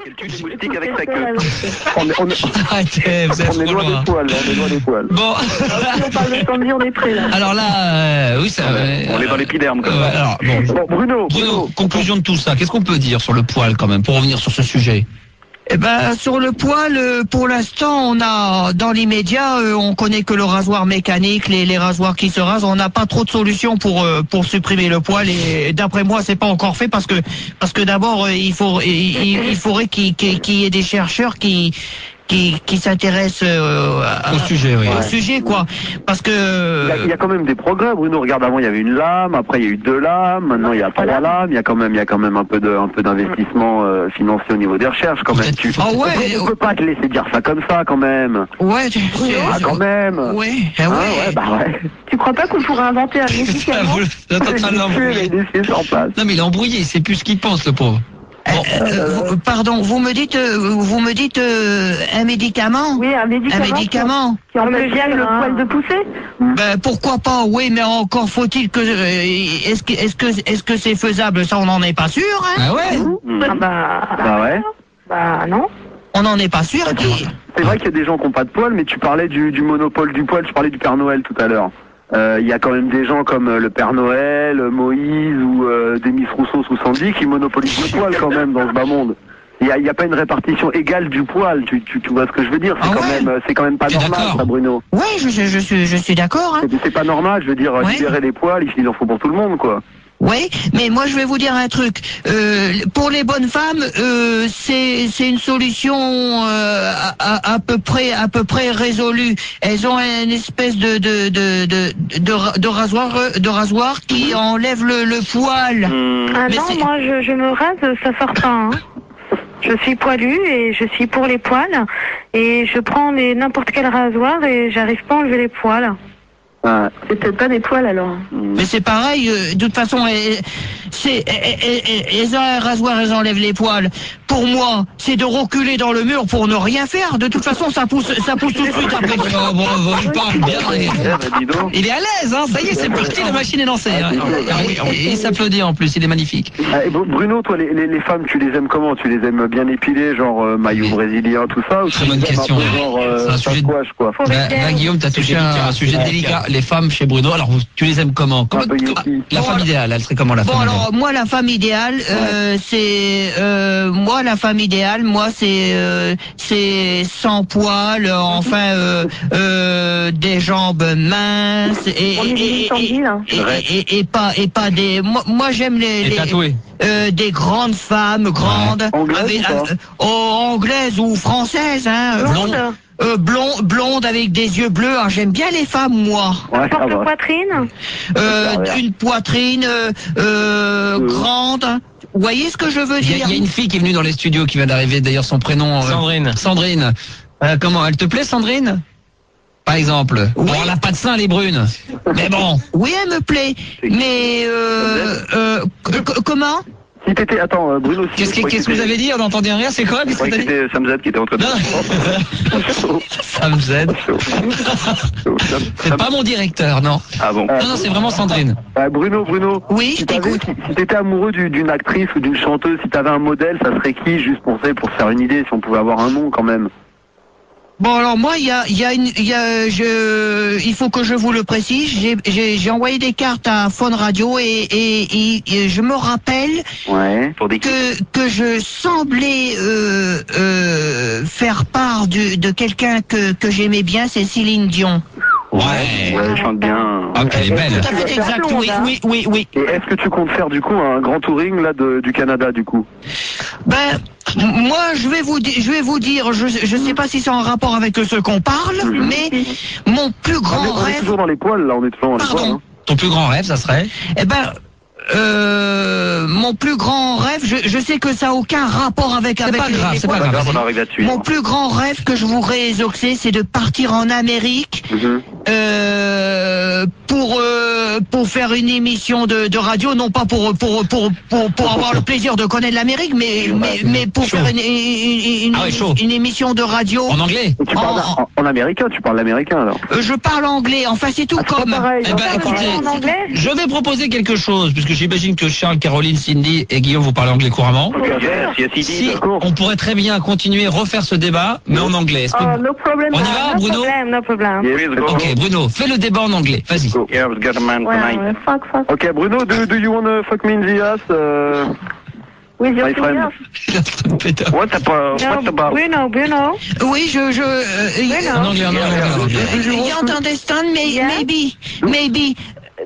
Quel tue les moustiques avec sa queue. Arrêtez, vous êtes On est trop loin loin. des poils, on est loin des poils. Bon, Si on parle de Sandy, on est prêt là. alors là, oui, ça. On est dans l'épiderme comme ça. Alors, bon. Bon, Bruno, conclusion de tout ça. Qu'est-ce qu'on peut dire sur le poil quand même, pour revenir sur ce sujet? Eh ben, sur le poil, pour l'instant, on a, dans l'immédiat, on connaît que le rasoir mécanique, les rasoirs qui se rasent. On n'a pas trop de solutions pour supprimer le poil. Et d'après moi, c'est pas encore fait parce que d'abord, il faudrait qu'il y ait des chercheurs qui s'intéressent Au sujet, oui. au sujet, quoi. Parce que Il y a quand même des progrès, Bruno. Regarde, avant il y avait une lame, après il y a eu 2 lames, maintenant il y a 3 lames. Il y a quand même un peu d'investissement financier au niveau des recherches quand même. Ah ouais. On peut pas te laisser dire ça comme ça quand même. ouais, Ah quand même. ouais, Ah ouais. ouais, bah ouais. Tu crois pas qu'on pourrait inventer un médicament? Vous êtes en train de l'embrouiller. Les dossiers sont en place. Non, mais il est embrouillé, il sait plus ce qu'il pense, le pauvre. Pardon, vous me dites un médicament? Oui, un médicament. Un médicament. Qui empêche le poil de pousser? Ben pourquoi pas, oui, mais encore faut-il que est-ce que c'est faisable? Ça, on n'en est pas sûr, hein? Ah ouais? Ah Bah ouais. Bah non. On n'en est pas sûr. C'est vrai qu'il y a des gens qui n'ont pas de poils, mais tu parlais du monopole du poil, tu parlais du Père Noël tout à l'heure. Il y a quand même des gens comme le Père Noël, Moïse ou Demis Rousseau sous Sandy qui monopolisent le poil quand même dans ce bas monde. Il y a pas une répartition égale du poil, tu vois ce que je veux dire? C'est quand même pas T'es normal, d'accord? ça, Bruno. Ouais, je suis d'accord, hein. C'est pas normal, je veux dire, Ouais. libérer les poils, il en faut pour tout le monde, quoi. Oui, mais moi je vais vous dire un truc. Pour les bonnes femmes, c'est une solution à peu près résolue. Elles ont une espèce de rasoir qui enlève le poil. Ah Mais non, c'est- moi je me rase, ça sort pas. Hein. Je suis poilue et je suis pour les poils. Et je prends n'importe quel rasoir et j'arrive pas à enlever les poils. Ouais. C'est peut-être pas des poils alors. Mais c'est pareil, de toute façon, elles ont un rasoir, elles enlèvent les poils. Pour moi, c'est de reculer dans le mur pour ne rien faire. De toute façon, ça pousse tout de suite après. Bon, il parle bien. Dis donc. Il est à l'aise, hein. Ça y est, c'est parti, la machine est lancée. Hein. Et il s'applaudit en plus, il est magnifique. Et Bruno, toi, les femmes, tu les aimes comment? Tu les aimes bien épilées, genre maillot brésilien, tout ça? Ou Très tu bonne les aimes question. un peu genre C'est un sujet de- tatouage, quoi? Là, Guillaume, t'as touché un sujet délicat. Les femmes chez Bruno, alors tu les aimes comment? Un peu yuppie. La femme idéale, elle serait comment la Bon, femme idéale? alors, moi, la femme idéale, c'est sans poil, enfin, des jambes minces On est des Sandy, là. et pas des. Moi, j'aime Et tatoué. des grandes femmes, grandes, Anglaises ou pas anglaises ou françaises, hein, blondes avec des yeux bleus. Alors, j'aime bien les femmes, moi. Ouais, ça va. Porte-poitrine. Une poitrine grande. Vous voyez ce que je veux Il dire? y a une fille qui est venue dans les studios qui vient d'arriver, d'ailleurs son prénom. Sandrine. Sandrine. Comment? Elle te plaît, Sandrine? Par exemple. Oui. Bon, elle a pas de sein, elle est brune. Mais bon. Oui, elle me plaît. Mais comment? Si t'étais, attends, Bruno, si Qu'est-ce que vous avez dit? On n'entendait rien, c'est quoi? Qu'est-ce que t'as dit? C'était Sam Z qui était en train de... Ça me Z. C'est pas mon directeur, non. Ah bon? Non, c'est vraiment Sandrine. Bruno, Oui, je t'écoute. si t'étais amoureux d'une actrice ou d'une chanteuse, si t'avais un modèle, ça serait qui, juste pour se faire une idée, si on pouvait avoir un nom quand même? Bon, alors moi, il faut que je vous le précise. J'ai envoyé des cartes à Fun Radio et je me rappelle Ouais. Pour des que je semblais faire part de quelqu'un que j'aimais bien, c'est Céline Dion. Ouais. Ouais, chante bien. Ah, elle est belle. Tout à fait exact. Oui. Et est-ce que tu comptes faire du coup un grand touring là du Canada du coup? Ben, moi, je vais vous dire, je sais pas si c'est en rapport avec ce qu'on parle, mais mon plus grand On est rêve. toujours dans les poils là, on est toujours dans les Pardon. poils. Hein. Ton plus grand rêve, ça serait? Eh ben, mon plus grand rêve, je sais que ça a aucun rapport avec pas grave, les c'est pas poils. grave. On arrive là-dessus. Mon plus grand rêve que je voudrais exaucer, c'est de partir en Amérique, pour faire une émission de radio, non pas pour avoir le plaisir de connaître l'Amérique, mais pour faire une émission de radio. En anglais? Tu parles en américain, tu parles l'américain alors. Je parle anglais, enfin c'est tout comme. Pareil. Eh ben, écoutez, En anglais? je vais proposer quelque chose, puisque j'imagine que Charles, Caroline, Cindy et Guillaume vous parlez anglais couramment. Yes, he Si did. on pourrait très bien continuer, refaire ce débat, mais en anglais. Est-ce que- No problem. On y va, Bruno? No problem. Please go. Ok, Bruno, fais le débat en anglais. Vas-y. Yeah, we've got a man tonight. Fuck. Ok, Bruno, do you wanna fuck me in the ass? With your My friend. fingers? What about? Bruno. Oui, En anglais, en anglais, en anglais. You don't understand, Yeah. maybe.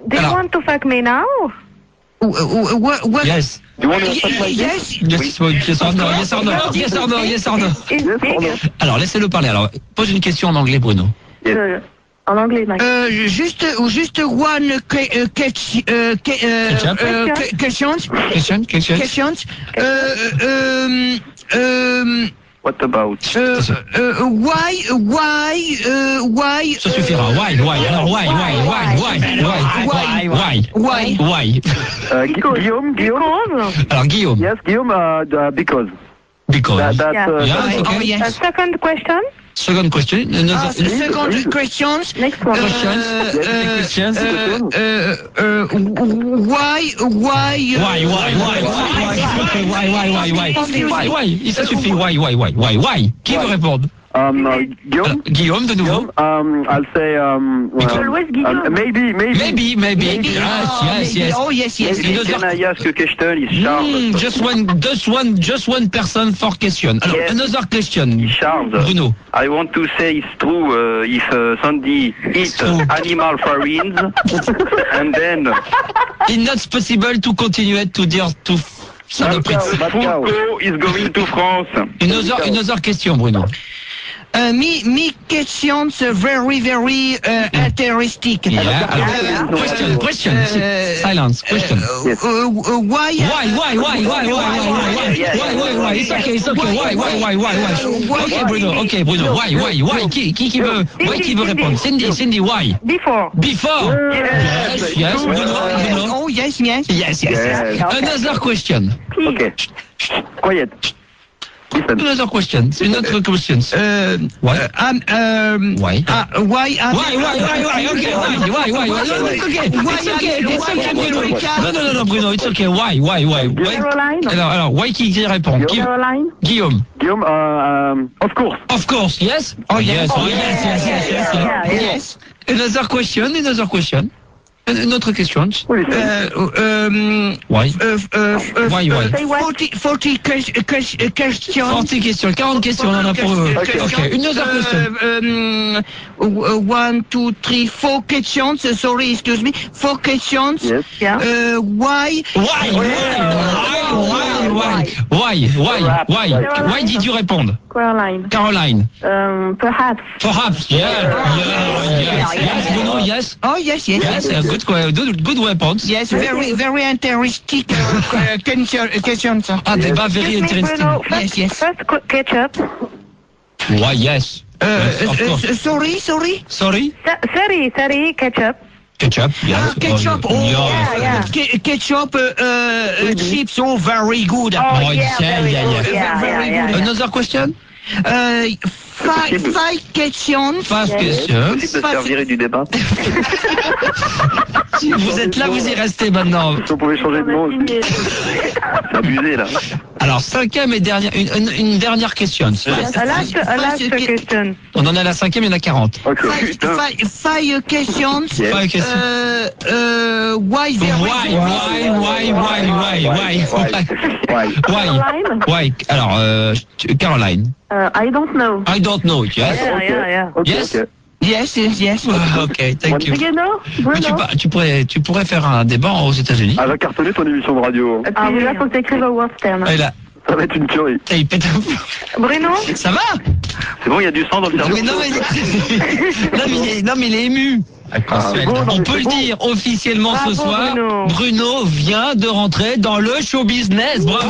Do you Alors. want to fuck me now? What? Yes. You wanna fuck my dick? Yes. Yes or no, yes or no, yes or no, yes or no. It's Yes or big. no? Alors, laissez-le parler. Alors, pose une question en anglais, Bruno. En anglais, Mike. Juste one questions. Question? What about? Why? Ça suffira. Why? Alors, why? Why? Guillaume? Because. Alors, Guillaume. Yes, Guillaume, because. Because. That's, Yeah. Yeah, Oh, okay. yes. Second question. Second question. Second questions. Next one. Questions. Why? Why? Ça suffit. Why? Qui veut répondre? Guillaume? Guillaume, de nouveau. I'll say, Always Guillaume. Maybe. Yes. Oh, yes. Can I ask a question? Is Charles? Just one person for question. Alors, Yes. another question. Charles. Bruno. I want to say it's true if Sandy eats true. animal farines and then It's not possible to continue to dire to saloperies. Foucault is going to France. Another question, Bruno. Me questions very interesting. Yeah. Question. Silence. Question. Why? Why? It's okay. Why? Okay, Bruno. Why? Qui veut répondre? Cindy, why? Before. Yes, Bruno. Oh, yes. Yes. Another question. Okay. Quiet. Listen. Another question. Another question. Why? Why? Why? Okay. Why? It's okay. No, Bruno. It's okay. Why? Caroline. Alors, why qui répond? Caroline. Guillaume. Guillaume, of course. Of course. Yes. Oh yes. Yes. Another question. Une autre question. Why? Why? 40 questions. 40 questions. 40 questions. On en a pour eux. Okay. Une autre question. 1, 2, 3, 4 questions. Sorry, excuse me. 4 questions. Yes. Yeah. Why? Why did you répondre? Caroline. Caroline. Perhaps. Yeah. Bruno, yes. Oh, yes. Yes, good weapons. Yes, very interesting questions. Débat very Excuse me, interesting. Bruno. Yes. First ketchup. Why, yes. Of course. Sorry. Sorry? Sorry, ketchup. Ketchup, yes. Ketchup. Yeah. Ketchup chips. Oh, very good. Oh, yeah. Very good. Another question? 5 questions. Fast question. Possible de se faire virer du débat. Si vous êtes là, vous y restez maintenant. Si on pouvait changer de nom. C'est abusé là. Alors, cinquième et dernière, une dernière question. Last question. On en a la cinquième, il y en a 40. Ok. 5 questions. Five questions. Why? Why? Alors, Caroline. I don't know. I don't know. Yes. Yeah. Ok, Yes. ok. Yes. Ok, thank you. You know, Mais Bruno? tu pourrais faire un débat aux États-Unis. Elle va cartonner ton émission de radio. Ah oui, là, faut que t'écrives au word term. Et là, Ça va être une tuerie. il pète un... Bruno? Ça va? C'est bon, il y a du sang dans le cerveau. Mais non, mais il est ému. On peut le dire officiellement ce Bravo, soir. Bruno. Bruno vient de rentrer dans le show business. Bravo.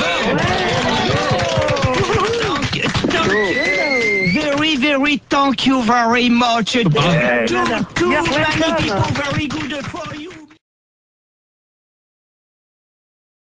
Very Jerry, thank you very much. Bravo. Too You're many welcome. people very good for you.